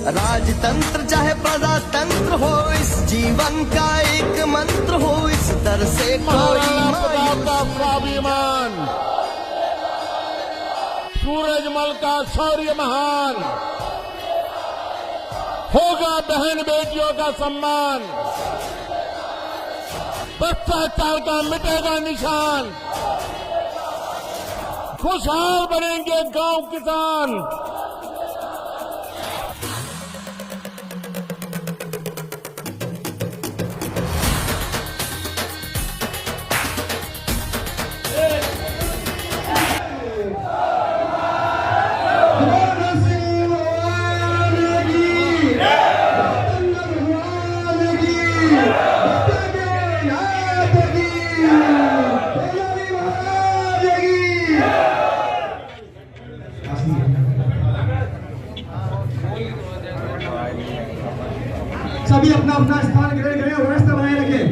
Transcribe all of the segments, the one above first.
राजतंत्र चाहे प्रजातंत्र हो, इस जीवन का एक मंत्र हो, इस दर से कोई स्वाभिमान, सूरजमल का शौर्य महान, होगा बहन बेटियों का सम्मान, भ्रष्टाचार का मिटेगा निशान, खुशहाल बनेंगे गांव किसान। सभी अपना अपना स्थान ग्रहण करें और व्यवस्था बनाए रखें।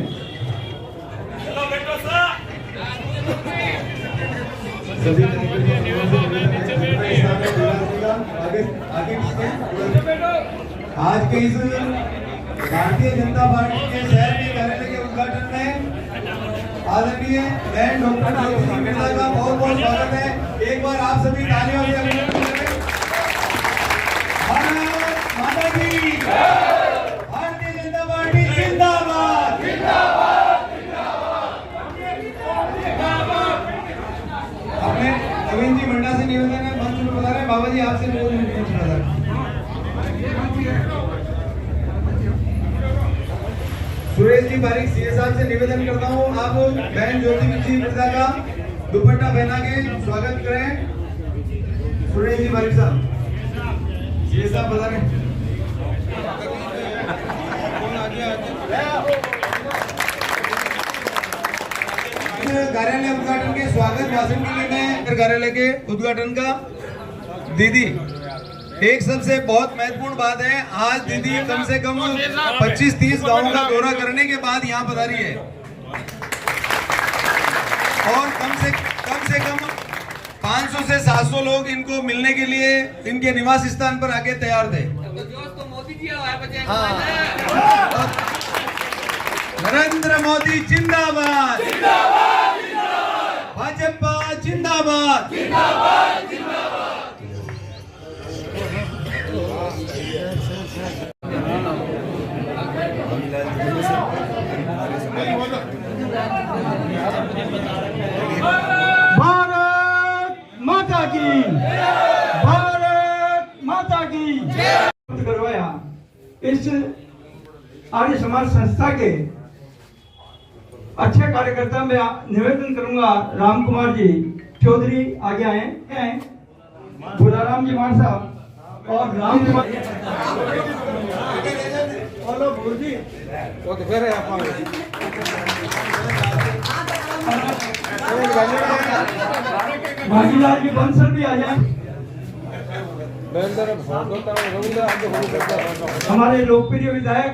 आज के इस भारतीय जनता पार्टी के शहर के कार्यालय के उद्घाटन में आदरणीय बहन डॉक्टर ज्योति मिर्जा का बहुत बहुत स्वागत है। एक बार आप सभी तालियों से अभिनंदन करें। भारत माता की नवीन जी मंडा से निवेदन है, मंच में बता रहे हैं बाबा जी आपसे सुरेश जी बारिक सीए साहब से निवेदन करता हूँ, आप बहन ज्योति मिर्जा का दुपट्टा पहना के स्वागत करें। सुरेश जी बारिक साहब, सीए साहब बता रहे हैं। कार्यालय उद्घाटन के स्वागत भाषण के लिए मैं कार्यालय के उद्घाटन का दीदी एक सबसे बहुत महत्वपूर्ण बात है, आज दीदी कम से कम 25-30 गांवों का दौरा करने के बाद यहाँ पधारी है और कम से कम 500 से 700 लोग इनको मिलने के लिए इनके निवास स्थान पर आके तैयार थे। नरेंद्र मोदी जिंदाबाद, भाजपा जिंदाबाद। भारत माता की, भारत माता की करवाया। इस आर्य समाज संस्था के अच्छे कार्यकर्ता में निवेदन करूंगा, राम कुमार जी चौधरी आगे आए हैं, बुलाराम जी मान साहब और राम कुमार भागीलाल जी बंसल भी आ जाए। हमारे लोकप्रिय विधायक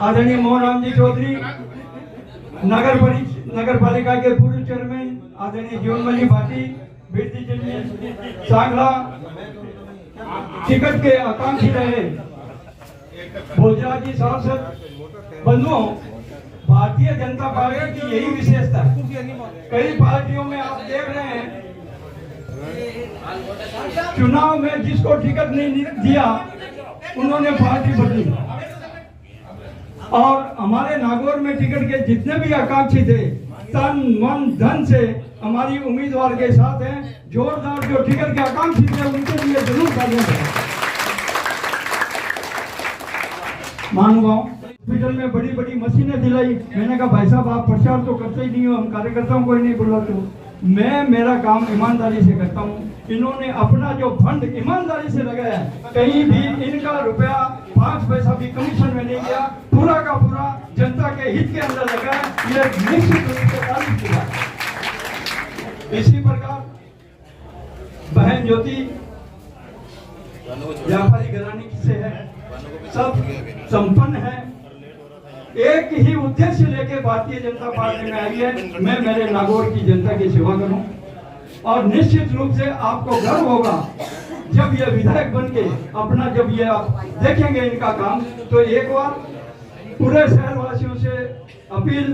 आदरणीय मोहन राम जी चौधरी, नगर पालिका के पूर्व चेयरमैन आदरणीय जीवनमल जी भाटी, सांगला टिकट के आकांक्षी रहे भोजराज जी सांसद बंधुओं, भारतीय जनता पार्टी की यही विशेषता है। कई पार्टियों में आप देख रहे हैं चुनाव में जिसको टिकट नहीं दिया उन्होंने पार्टी बदली, और हमारे नागौर में टिकट के जितने भी आकांक्षी थे तन मन धन से हमारी उम्मीदवार के साथ हैं। जोरदार जो टिकट के आकांक्षी थे उनके लिए जरूर तालियां दें। मानगांव हॉस्पिटल में बड़ी बड़ी मशीनें दिलाई। मैंने कहा भाई साहब आप प्रचार तो करते ही नहीं हो, हम कार्यकर्ताओं को ही नहीं बुलाते हो। मैं मेरा काम ईमानदारी से करता हूँ। इन्होंने अपना जो फंड ईमानदारी से लगाया, कहीं भी इनका रुपया 5 पैसा भी कमीशन में नहीं गया, पूरा का पूरा जनता के हित के अंदर लगा। ये निश्चित रूप से तारीफ की बात। इसी प्रकार बहन ज्योति व्यापारी घराने से है, सब संपन्न है, एक ही उद्देश्य लेके भारतीय जनता पार्टी में आई है, मैं मेरे नागौर की जनता की सेवा करूं। और निश्चित रूप से आपको गर्व होगा जब ये विधायक बन के अपना जब ये आप देखेंगे इनका काम, तो एक बार पूरे शहर वासियों से अपील,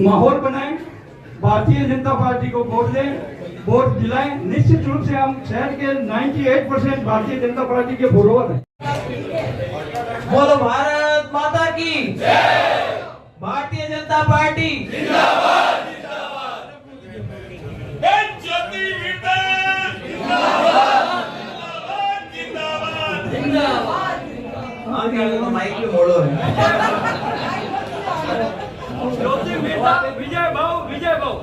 माहौल बनाएं, भारतीय जनता पार्टी को वोट दें, वोट दिलाएं। निश्चित रूप से हम शहर के 98% भारतीय जनता पार्टी के फॉलोअर हैं। बोलो भारत माता की जय। भारतीय जनता पार्टी जिंदाबाद जिंदाबाद। जिंदाबाद जिंदाबाद। आगे तो माइक पे मोड़ो है। विजय भाव, विजय भाव।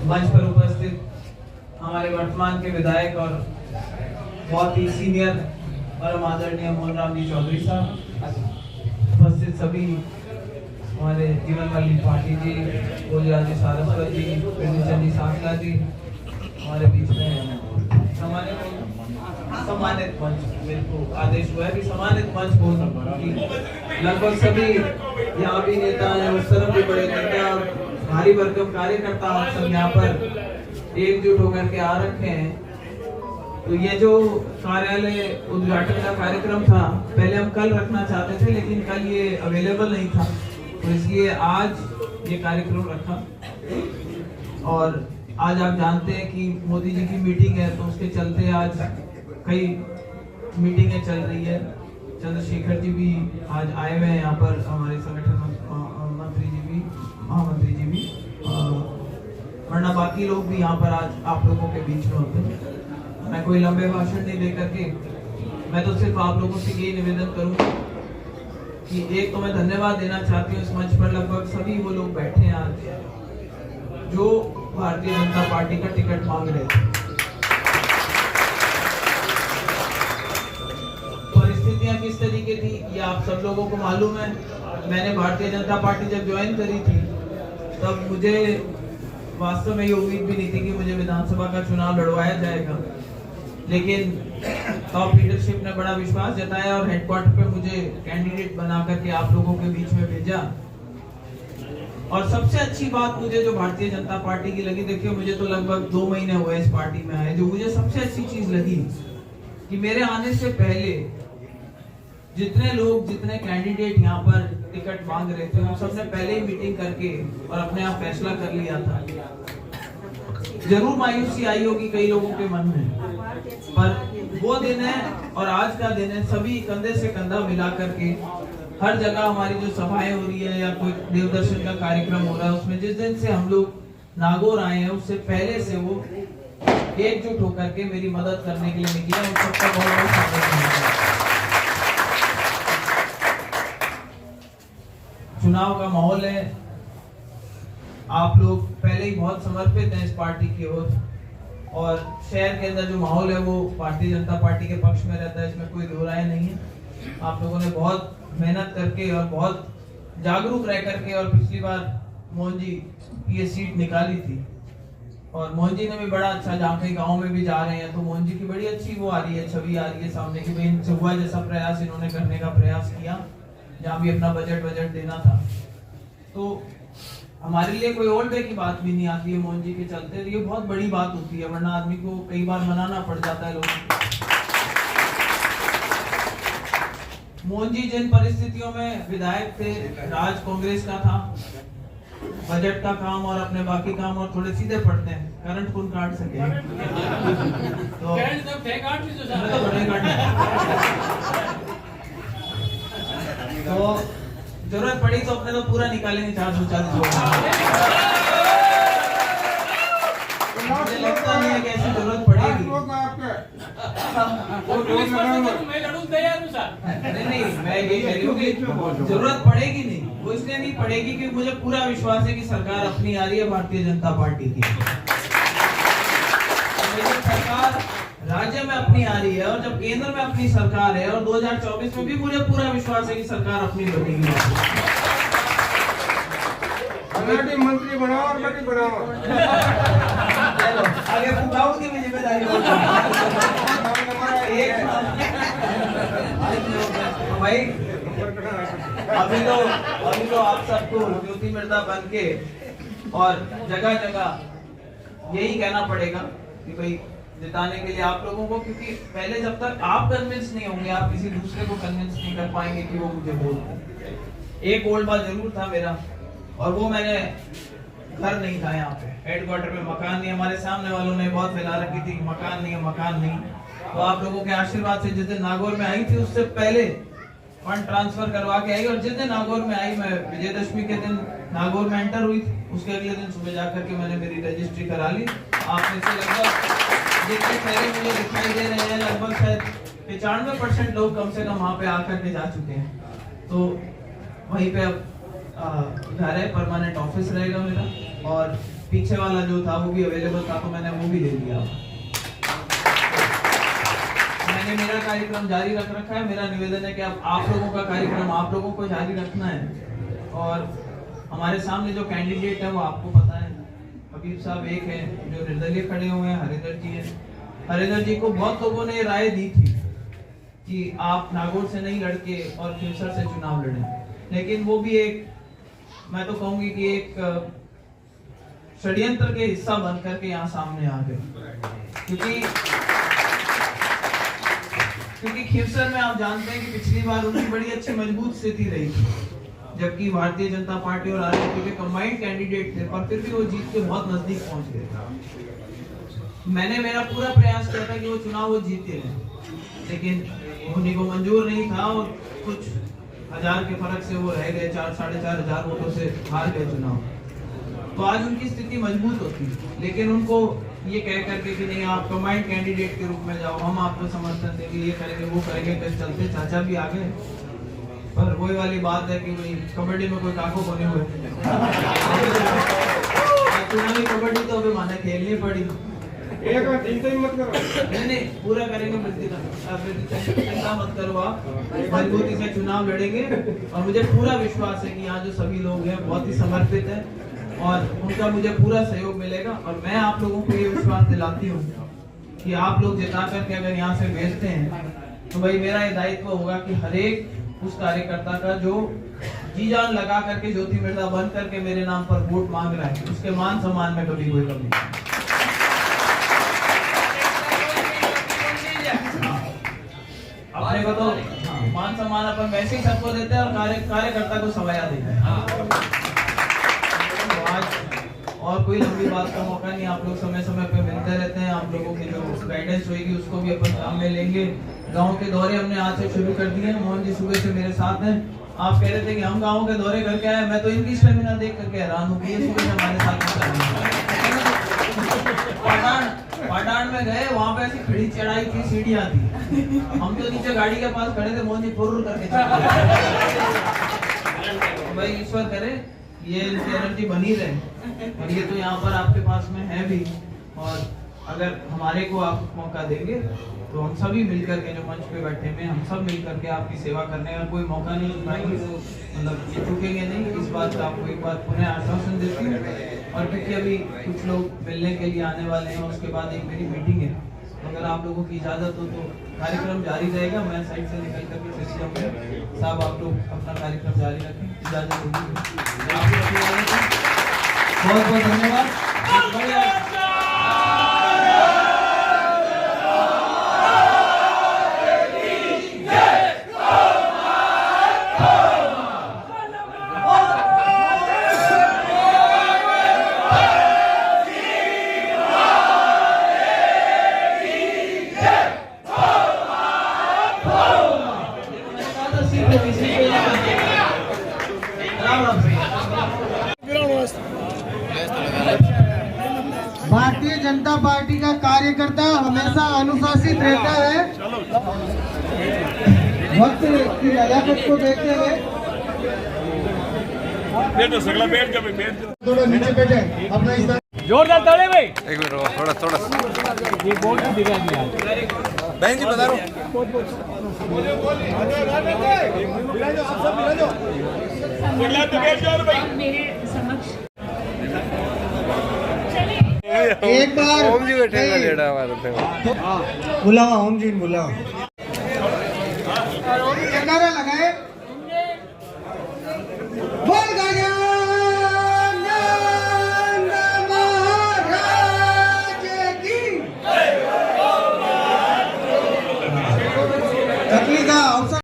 मंच पर उपस्थित हमारे वर्तमान के विधायक और बहुत ही सीनियर परम आदरणीय मोहन राम जी चौधरी साहब, उपस्थित सभी हमारे जीवन मल्ली पाटिल जी, भोजराजी सारस्वत जी, विभूषण जी साकला जी, हमारे बीच में सम्मानित मंच, मेरे को आदेश हुआ है कि सम्मानित मंच बोल लगभग सभी यहाँ भी नेता हैं, उस तरफ भी बड़े नेता और भारी भरकम कार्यकर्ता आप सब यहाँ पर एकजुट होकर के आ रखे हैं। तो ये जो कार्यालय उद्घाटन का कार्यक्रम था, पहले हम कल रखना चाहते थे, लेकिन कल ये अवेलेबल नहीं था, तो इसलिए आज ये कार्यक्रम रखा। और आज आप जानते हैं कि मोदी जी की मीटिंग है, तो उसके चलते आज कई मीटिंगें चल रही है। चंद्रशेखर जी भी आज आए हुए हैं यहाँ पर, हमारे संगठन मंत्री जी भी, महामंत्री जी भी, वरना बाकी लोग भी यहाँ पर आज आप लोगों के बीच में होते हैं। मैं कोई लंबे भाषण नहीं दे करके, मैं तो सिर्फ आप लोगों से यही निवेदन करूंगा कि एक तो मैं धन्यवाद देना चाहती हूँ, इस मंच पर लगभग सभी वो लोग बैठे हैं आज जो भारतीय जनता पार्टी का टिकट मांग रहे थे। परिस्थितियां किस तरीके थी ये आप सब लोगों को मालूम है। मैंने भारतीय जनता पार्टी जब ज्वाइन करी थी, तब मुझे वास्तव में ये उम्मीद भी नहीं थी कि मुझे विधानसभा का चुनाव लड़वाया जाएगा, लेकिन टॉप लीडरशिप ने बड़ा विश्वास जताया और हेडक्वार्टर पे मुझे कैंडिडेट बना करके आप लोगों के बीच में भेजा। और सबसे अच्छी बात मुझे जो भारतीय जनता पार्टी की लगी, देखिए मुझे तो लगभग 2 महीने हुए इस पार्टी में आए, जो मुझे सबसे अच्छी चीज लगी कि मेरे आने से पहले जितने लोग, जितने कैंडिडेट यहाँ पर टिकट मांग रहे थे, उन सबने पहले ही मीटिंग करके और अपने आप फैसला कर लिया था। जरूर मायूसी आई होगी कई लोगों के मन में, पर वो दिन है और आज का दिन है, सभी कंधे से कंधा मिला करके हर जगह हमारी जो सभाएं हो रही है या कोई देवदर्शन का कार्यक्रम हो रहा है, उसमें जिस दिन से हम लोग नागौर आए हैं, उससे पहले से वो एकजुट होकर के मेरी मदद करने के लिए निकले। उन सबका बहुत बहुत स्वागत है। चुनाव का माहौल है, आप लोग पहले ही बहुत समर्पित हैं इस पार्टी की ओर, और शहर के अंदर जो माहौल है वो भारतीय जनता पार्टी के पक्ष में रहता है, इसमें कोई दो राय नहीं है। आप लोगों ने बहुत मेहनत करके और बहुत जागरूक रह करके, और पिछली बार मोहन जी ये सीट निकाली थी, और मोहन जी ने भी बड़ा अच्छा, जहाँ कहीं गाँव में भी जा रहे हैं तो मोहन जी की बड़ी अच्छी वो आ रही है, छवि आ रही है सामने की, भाई इनसे हुआ जैसा प्रयास इन्होंने करने का प्रयास किया, जहाँ भी अपना बजट देना था। तो हमारे लिए कोई और डे की बात भी नहीं आती है मोहन जी के चलते, ये बहुत बड़ी बात होती है, वरना आदमी को कई बार मनाना पड़ जाता है लोगों को। मोहन जी जिन परिस्थितियों में विधायक थे, राज कांग्रेस का था, बजट का काम और अपने बाकी काम और थोड़े सीधे पड़ते हैं, करंट कौन काट सके तो तो जरूरत पड़ी तो अपने तो पूरा निकालेंगे 440। मुझे लगता नहीं है कि ऐसी जरूरत पड़ेगी। नहीं, मैं यही कह रही हूँ कि जरूरत पड़ेगी नहीं, वो इसलिए नहीं पड़ेगी कि मुझे पूरा विश्वास है कि सरकार अपनी आ रही है, भारतीय जनता पार्टी की सरकार राज्य में अपनी आ रही है, और जब केंद्र में अपनी सरकार है, और 2024 में भी मुझे पूरा विश्वास है कि सरकार अपनी बनेगी। मंत्री बनाओ और मंत्री बनाओ। चलो आगे फुकाऊ की भी जिम्मेदारी भाई। अभी तो आप सबको ज्योति मिर्दा बन के और जगह जगह यही कहना पड़ेगा कि भाई जिताने के लिए आप लोगों को, क्योंकि पहले जब तक आप कन्विंस नहीं होंगे आप किसी दूसरे को कन्विंस नहीं कर पाएंगे कि वो मुझे वोट दे। एक गोल्ड बार जरूर था मेरा, और वो मैंने घर नहीं था यहाँ पे, हेडक्वार्टर में मकान नहीं, हमारे सामने वालों ने बहुत फैला रखी थी मकान नहीं है मकान नहीं। तो आप लोगों के आशीर्वाद से जिस दिन नागौर में आई थी उससे पहले फंड ट्रांसफर करवा के आई, और जिस दिन नागौर में आई, मैं विजयदशमी के दिन नागौर में एंटर हुई थी, उसके अगले दिन सुबह जाकर के मैंने मेरी रजिस्ट्री करा ली। आप में से लगभग जितने चेहरे मुझे दिखाई दे रहे हैं लगभग शायद 95% लोग कम से कम वहाँ पे आकर के जा चुके हैं। तो वहीं पे अब घर है, परमानेंट ऑफिस रहेगा मेरा, और पीछे वाला जो था वो भी अवेलेबल था तो मैंने वो भी ले लिया। मैंने मेरा कार्यक्रम जारी रख रखा है। मेरा निवेदन है कि अब आप लोगों का कार्यक्रम आप लोगों को जारी रखना है। और हमारे सामने जो कैंडिडेट है वो आपको पता है, हबीब साहब एक है जो निर्दलीय खड़े हुए हैं, हरिंदर जी है। हरिंदर जी को बहुत लोगों ने राय दी थी कि आप नागौर से नहीं लड़के और खिवसर से चुनाव लड़ें, लेकिन वो भी एक, मैं तो कहूंगी कि एक षड्यंत्र के हिस्सा बन करके यहाँ सामने आ गए। क्योंकि खिवसर में आप जानते हैं कि पिछली बार उनकी बड़ी अच्छी मजबूत स्थिति रही थी, जबकि भारतीय जनता पार्टी और आरजेडी के कंबाइंड कैंडिडेट थे, और फिर भी वो जीत के बहुत नजदीक पहुंच गए। मैंने मेरा पूरा प्रयास किया था कि वो चुनाव वो जीते हैं, लेकिन उन्हीं को मंजूर नहीं था और कुछ हजार के फर्क से वो रह गए, 4-4.5 वोटों से हार गए चुनाव। तो आज उनकी स्थिति मजबूत होती, लेकिन उनको ये कह करके कि नहीं आप कंबाइंड कैंडिडेट के रूप में जाओ, हम आपको समर्थन देंगे, ये करेंगे वो करेंगे, तो चलते चाचा भी आ गए। पर वही वाली बात है कि भाई कबड्डी में कोई काको बने हुए चुनावी कबड्डी तो अभी माने खेलनी पड़ी। एक बार चिंता ही मत करो, नहीं पूरा करेंगे, चिंता मत करो, आप मजबूती से चुनाव लड़ेंगे। और मुझे पूरा विश्वास है कि यहाँ जो सभी लोग हैं बहुत ही समर्पित हैं और उनका मुझे पूरा सहयोग मिलेगा। और मैं आप लोगों को ये विश्वास दिलाती हूँ कि आप लोग जिता करके अगर यहाँ से भेजते हैं तो भाई मेरा ये दायित्व होगा कि हर एक उस कार्यकर्ता का जो जी जान लगा करके ज्योति मिर्जा बन करके मेरे नाम पर वोट मांग रहा है, उसके मान सम्मान में कभी कोई कमी नहीं। अपने को तो मान सम्मान अपन वैसे ही सबको देते हैं और कार्यकर्ता को सवाया देते हैं। और कोई लंबी बात का मौका नहीं, आप लोग समय समय पे मिलते रहते हैं, आप लोगों की जो गाइडेंस होगी उसको भी अपन काम में लेंगे। गांव के दौरे हमने आज से शुरू कर दिए हैं, मोहन जी सुबह से मेरे साथ हैं। आप कह रहे थे कि हम गाँव के दौरे करके आए, मैं तो इनकी स्टेमिना देख करके हैरान हूँ कि ये सुबह से हमारे साथ पाटान में गए, वहाँ पे ऐसी खड़ी चढ़ाई थी, सीढ़ियाँ थी, हम तो नीचे गाड़ी के पास खड़े थे, मोहन जी फुर्र करके भाई ईश्वर करे ये इनकी एनर्जी बनी रहे। और ये तो यहाँ पर आपके पास में है भी, और अगर हमारे को आप मौका देंगे तो हम सभी मिलकर के जो मंच पे बैठे हैं हम सब मिलकर के आपकी सेवा करने का कोई मौका नहीं चुकाएंगे, मतलब ये चुकेंगे नहीं। इस बात का आपको एक बार पुनः आश्वासन देती हूँ। और क्योंकि अभी कुछ लोग मिलने के लिए आने वाले हैं, उसके बाद एक मेरी मीटिंग है, तो अगर आप लोगों की इजाजत हो तो कार्यक्रम जारी रहेगा। मैं साइड से निकल करके फिर से आऊँगा। साहब आप लोग अपना कार्यक्रम जारी रखें, इजाजत होगी। बहुत बहुत धन्यवाद। भारतीय जनता पार्टी का कार्यकर्ता हमेशा अनुशासित रहता है। वक्त की नजाकत को देखते हुए थोड़ा नीचे बैठे अपना इस जोरदार ताली भाई। एक मिनट थोड़ा ये बोर्ड भी दिखा दिया बहन जी बता रहा मेरे समक्ष एक बार ओम जी बैठे लेड़ा हमारे बुलावा, ओम जी बुलावा, नारा लगाए, बोल गजानन चकली का अवसर